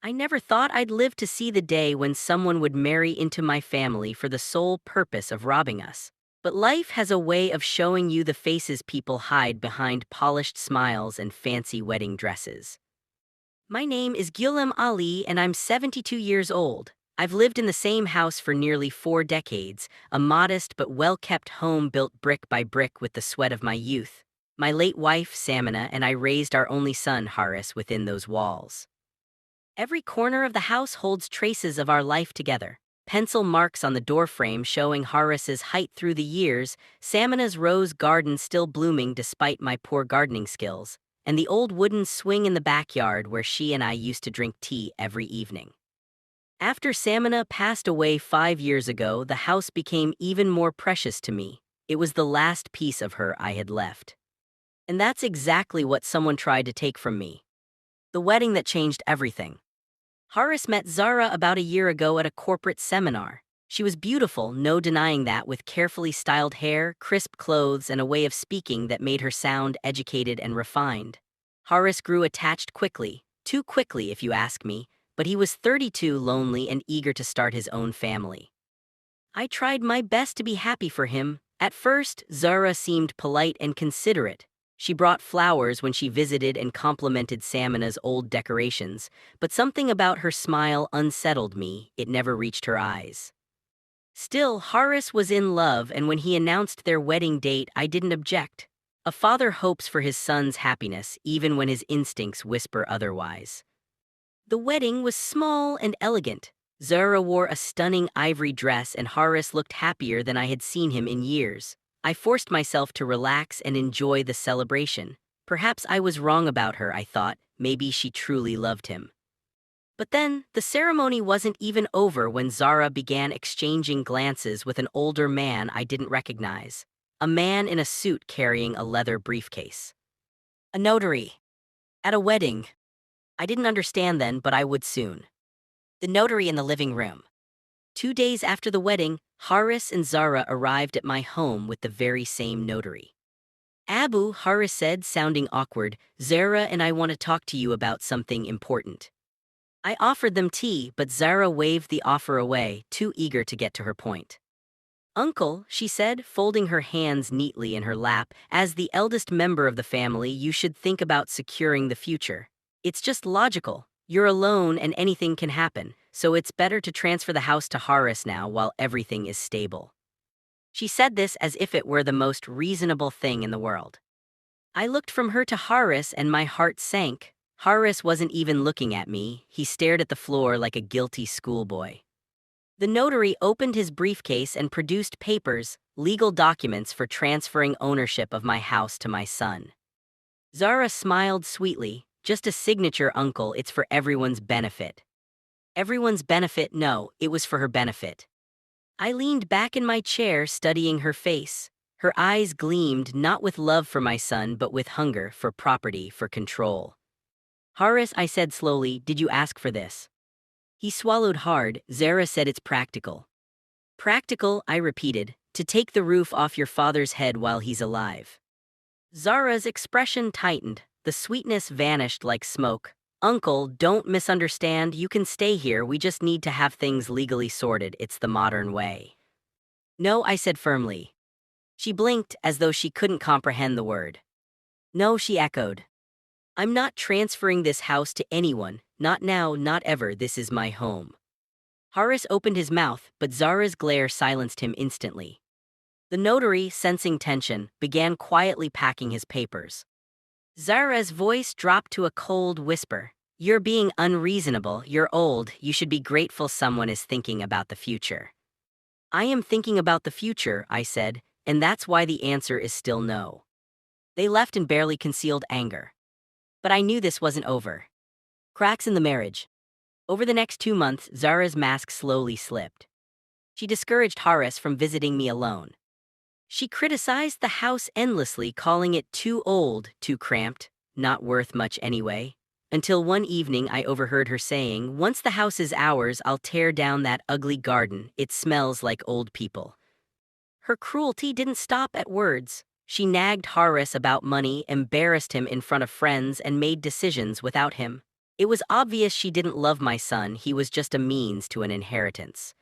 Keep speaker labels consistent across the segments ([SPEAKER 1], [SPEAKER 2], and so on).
[SPEAKER 1] I never thought I'd live to see the day when someone would marry into my family for the sole purpose of robbing us. But life has a way of showing you the faces people hide behind polished smiles and fancy wedding dresses. My name is Ghulam Ali, and I'm 72 years old. I've lived in the same house for nearly 4 decades, a modest but well-kept home built brick by brick with the sweat of my youth. My late wife, Samina, and I raised our only son, Haris, within those walls. Every corner of the house holds traces of our life together. Pencil marks on the doorframe showing Horace's height through the years, Samina's rose garden still blooming despite my poor gardening skills, and the old wooden swing in the backyard where she and I used to drink tea every evening. After Samina passed away 5 years ago, the house became even more precious to me. It was the last piece of her I had left. And that's exactly what someone tried to take from me. The wedding that changed everything. Horace met Zara about a year ago at a corporate seminar. She was beautiful, no denying that, with carefully styled hair, crisp clothes, and a way of speaking that made her sound educated and refined. Horace grew attached quickly, too quickly if you ask me, but he was 32, lonely and eager to start his own family. I tried my best to be happy for him. At first, Zara seemed polite and considerate. She brought flowers when she visited and complimented Samina's old decorations, but something about her smile unsettled me. It never reached her eyes. Still, Horace was in love, and when he announced their wedding date, I didn't object. A father hopes for his son's happiness, even when his instincts whisper otherwise. The wedding was small and elegant. Zara wore a stunning ivory dress, and Horace looked happier than I had seen him in years. I forced myself to relax and enjoy the celebration. Perhaps I was wrong about her, I thought. Maybe she truly loved him. But then, the ceremony wasn't even over when Zara began exchanging glances with an older man I didn't recognize. A man in a suit carrying a leather briefcase. A notary. At a wedding. I didn't understand then, but I would soon. The notary in the living room. 2 days after the wedding, Haris and Zara arrived at my home with the very same notary. Abu, Haris said, sounding awkward, Zara and I want to talk to you about something important. I offered them tea, but Zara waved the offer away, too eager to get to her point. Uncle, she said, folding her hands neatly in her lap, as the eldest member of the family, you should think about securing the future. It's just logical. You're alone and anything can happen, so it's better to transfer the house to Haris now while everything is stable. She said this as if it were the most reasonable thing in the world. I looked from her to Haris and my heart sank. Haris wasn't even looking at me. He stared at the floor like a guilty schoolboy. The notary opened his briefcase and produced papers, legal documents for transferring ownership of my house to my son. Zara smiled sweetly. Just a signature, uncle, it's for everyone's benefit. Everyone's benefit? No, it was for her benefit. I leaned back in my chair, studying her face. Her eyes gleamed, not with love for my son, but with hunger for property, for control. Haris, I said slowly, did you ask for this? He swallowed hard. Zara said it's practical. Practical, I repeated, to take the roof off your father's head while he's alive. Zara's expression tightened. The sweetness vanished like smoke. Uncle, don't misunderstand. You can stay here. We just need to have things legally sorted. It's the modern way. No, I said firmly. She blinked as though she couldn't comprehend the word. No, she echoed. I'm not transferring this house to anyone. Not now, not ever. This is my home. Haris opened his mouth, but Zara's glare silenced him instantly. The notary, sensing tension, began quietly packing his papers. Zara's voice dropped to a cold whisper. You're being unreasonable. You're old. You should be grateful someone is thinking about the future. I am thinking about the future, I said, and that's why the answer is still no. They left in barely concealed anger. But I knew this wasn't over. Cracks in the marriage. Over the next 2 months, Zara's mask slowly slipped. She discouraged Haris from visiting me alone. She criticized the house endlessly, calling it too old, too cramped, not worth much anyway. Until one evening I overheard her saying, once the house is ours, I'll tear down that ugly garden. It smells like old people. Her cruelty didn't stop at words. She nagged Haris about money, embarrassed him in front of friends, and made decisions without him. It was obvious she didn't love my son, he was just a means to an inheritance.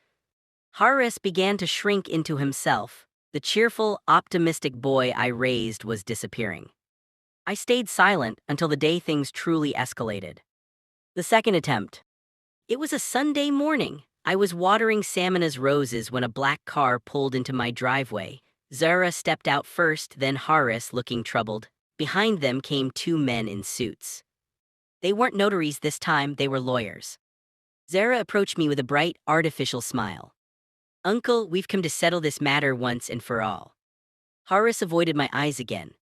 [SPEAKER 1] Horace began to shrink into himself. The cheerful, optimistic boy I raised was disappearing. I stayed silent until the day things truly escalated. The second attempt. It was a Sunday morning. I was watering Samona's roses when a black car pulled into my driveway. Zara stepped out first, then Horace, looking troubled. Behind them came two men in suits. They weren't notaries this time, they were lawyers. Zara approached me with a bright, artificial smile. "Uncle, we've come to settle this matter once and for all." Horace avoided my eyes again.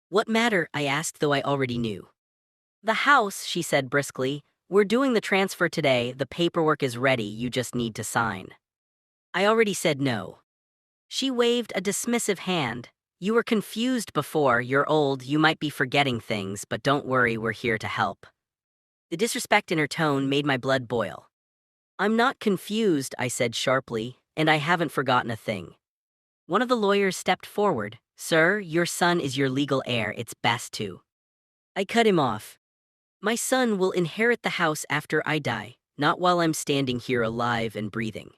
[SPEAKER 1] "What matter?" I asked, though I already knew. "The house," she said briskly. "We're doing the transfer today, the paperwork is ready, you just need to sign." I already said no. She waved a dismissive hand. "You were confused before, you're old, you might be forgetting things, but don't worry, we're here to help." The disrespect in her tone made my blood boil. "I'm not confused," I said sharply, "and I haven't forgotten a thing." One of the lawyers stepped forward. "Sir, your son is your legal heir, it's best to." I cut him off. "My son will inherit the house after I die, not while I'm standing here alive and breathing."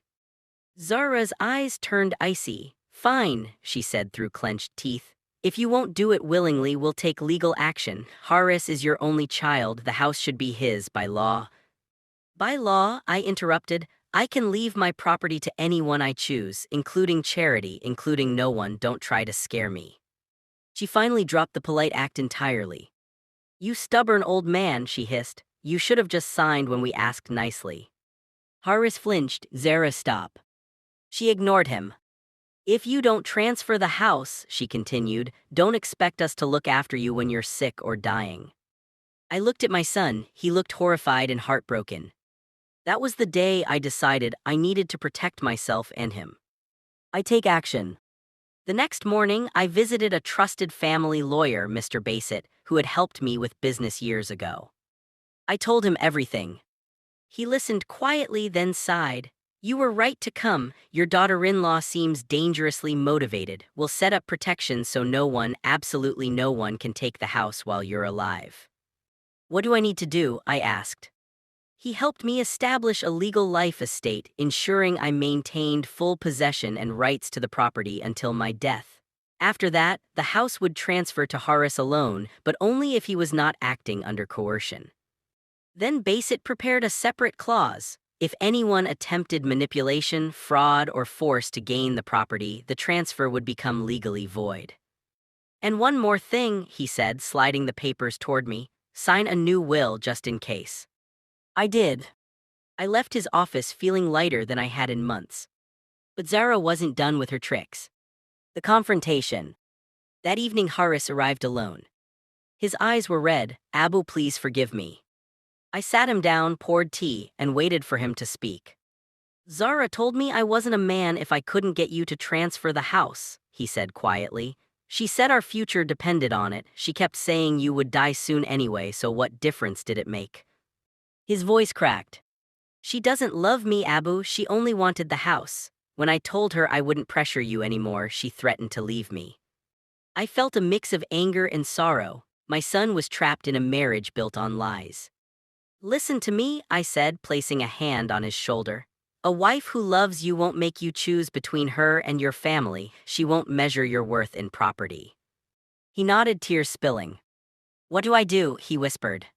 [SPEAKER 1] Zara's eyes turned icy. "Fine," she said through clenched teeth. "If you won't do it willingly, we'll take legal action. Horace is your only child, the house should be his by law." "By law," I interrupted, "I can leave my property to anyone I choose, including charity, including no one, don't try to scare me." She finally dropped the polite act entirely. "You stubborn old man," she hissed. "You should have just signed when we asked nicely." Horace flinched. "Zara, stop." She ignored him. "If you don't transfer the house," she continued, "don't expect us to look after you when you're sick or dying." I looked at my son. He looked horrified and heartbroken. That was the day I decided I needed to protect myself and him. I take action. The next morning, I visited a trusted family lawyer, Mr. Bassett, who had helped me with business years ago. I told him everything. He listened quietly, then sighed. "You were right to come. Your daughter-in-law seems dangerously motivated. We'll set up protection so no one, absolutely no one, can take the house while you're alive." "What do I need to do?" I asked. He helped me establish a legal life estate, ensuring I maintained full possession and rights to the property until my death. After that, the house would transfer to Horace alone, but only if he was not acting under coercion. Then Bassett prepared a separate clause. If anyone attempted manipulation, fraud, or force to gain the property, the transfer would become legally void. "And one more thing," he said, sliding the papers toward me. "Sign a new will just in case." I did. I left his office feeling lighter than I had in months. But Zara wasn't done with her tricks. The confrontation. That evening Horace arrived alone. His eyes were red. "Abu, please forgive me." I sat him down, poured tea, and waited for him to speak. "Zara told me I wasn't a man if I couldn't get you to transfer the house," he said quietly. "She said our future depended on it. She kept saying you would die soon anyway, so what difference did it make?" His voice cracked. "She doesn't love me, Abu, she only wanted the house. When I told her I wouldn't pressure you anymore, she threatened to leave me." I felt a mix of anger and sorrow. My son was trapped in a marriage built on lies. "Listen to me," I said, placing a hand on his shoulder. "A wife who loves you won't make you choose between her and your family. She won't measure your worth in property." He nodded, tears spilling. "What do I do?" he whispered.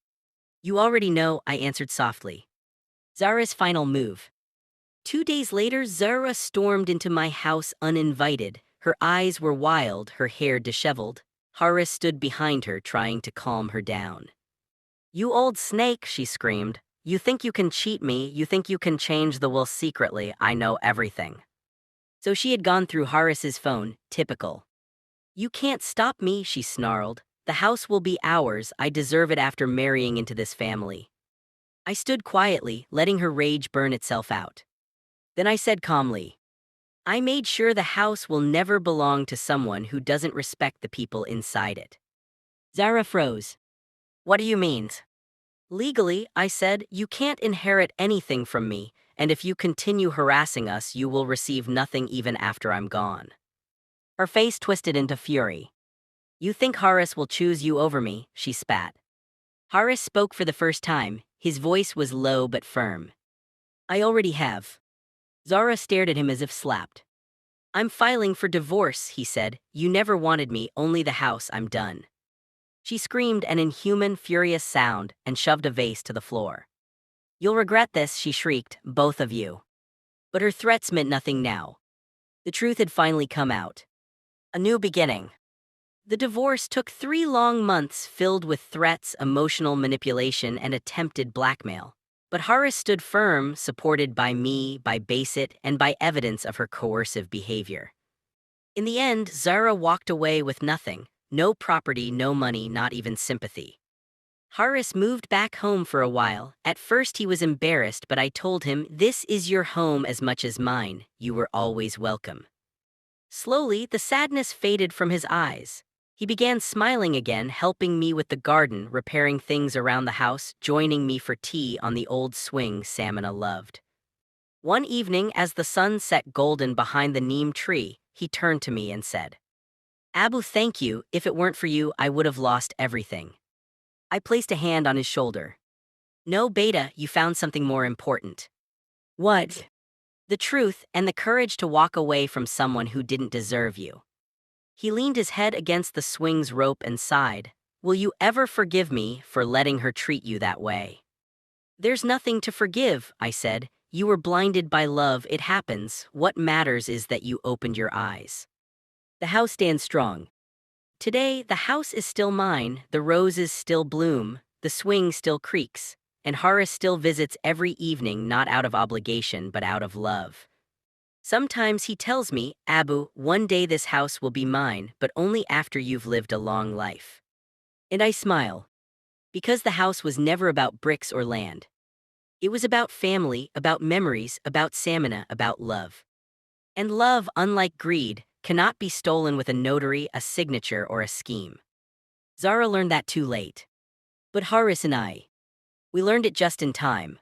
[SPEAKER 1] "You already know," I answered softly. Zara's final move. 2 days later, Zara stormed into my house uninvited. Her eyes were wild, her hair disheveled. Horace stood behind her, trying to calm her down. "You old snake," she screamed. "You think you can cheat me, you think you can change the will secretly, I know everything." So she had gone through Horace's phone, typical. "You can't stop me," she snarled. "The house will be ours, I deserve it after marrying into this family." I stood quietly, letting her rage burn itself out. Then I said calmly, "I made sure the house will never belong to someone who doesn't respect the people inside it." Zara froze. "What do you mean?" "Legally," I said, "you can't inherit anything from me, and if you continue harassing us, you will receive nothing even after I'm gone." Her face twisted into fury. "You think Horace will choose you over me?" she spat. Horace spoke for the first time. His voice was low but firm. I already have. Zara stared at him as if slapped. I'm filing for divorce, he said. You never wanted me, only the house, I'm done. She screamed an inhuman, furious sound and shoved a vase to the floor. You'll regret this, she shrieked, both of you. But her threats meant nothing now. The truth had finally come out. A new beginning. The divorce took 3 long months filled with threats, emotional manipulation, and attempted blackmail. But Horace stood firm, supported by me, by Basit, and by evidence of her coercive behavior. In the end, Zara walked away with nothing. No property, no money, not even sympathy. Horace moved back home for a while. At first he was embarrassed, but I told him, this is your home as much as mine. You were always welcome. Slowly, the sadness faded from his eyes. He began smiling again, helping me with the garden, repairing things around the house, joining me for tea on the old swing Samina loved. One evening, as the sun set golden behind the neem tree, he turned to me and said, Abu, thank you. If it weren't for you, I would have lost everything. I placed a hand on his shoulder. No, Beta, you found something more important. What? The truth and the courage to walk away from someone who didn't deserve you. He leaned his head against the swing's rope and sighed. Will you ever forgive me for letting her treat you that way? There's nothing to forgive, I said. You were blinded by love, it happens. What matters is that you opened your eyes. The house stands strong. Today, the house is still mine, the roses still bloom, the swing still creaks, and Horace still visits every evening, not out of obligation, but out of love. Sometimes he tells me, Abu, one day this house will be mine, but only after you've lived a long life. And I smile. Because the house was never about bricks or land. It was about family, about memories, about Samina, about love. And love, unlike greed, cannot be stolen with a notary, a signature, or a scheme. Zara learned that too late. But Horace and I, we learned it just in time.